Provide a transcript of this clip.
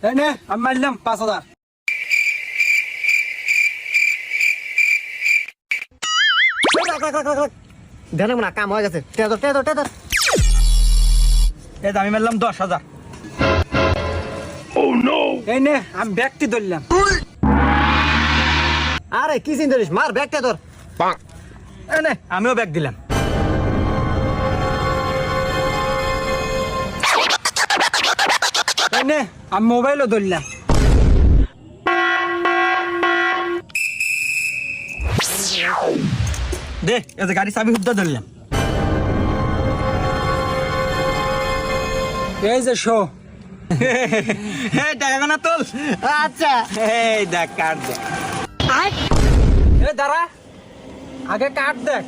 এই নে আমি মারলাম 5,000। দেন না কাম হয়ে গেছে, টেদর। এই আমি মারলাম 10,000। এই নে আমি ব্যক্তি ধরলাম। আরে কি চিন্তা করিস, মার ব্যাগটা ধর। এই নে আমিও ব্যাগ দিলাম। এই নে আমি মোবাইলও ধরলাম। দে এই যে গাড়ি চাবি হুদ্দা ধরলাম। এই যে শো টাকা না তোল। আচ্ছা এই দেখ কার্ড দেখ। এই দাঁড়া, আগে কার্ড দেখ।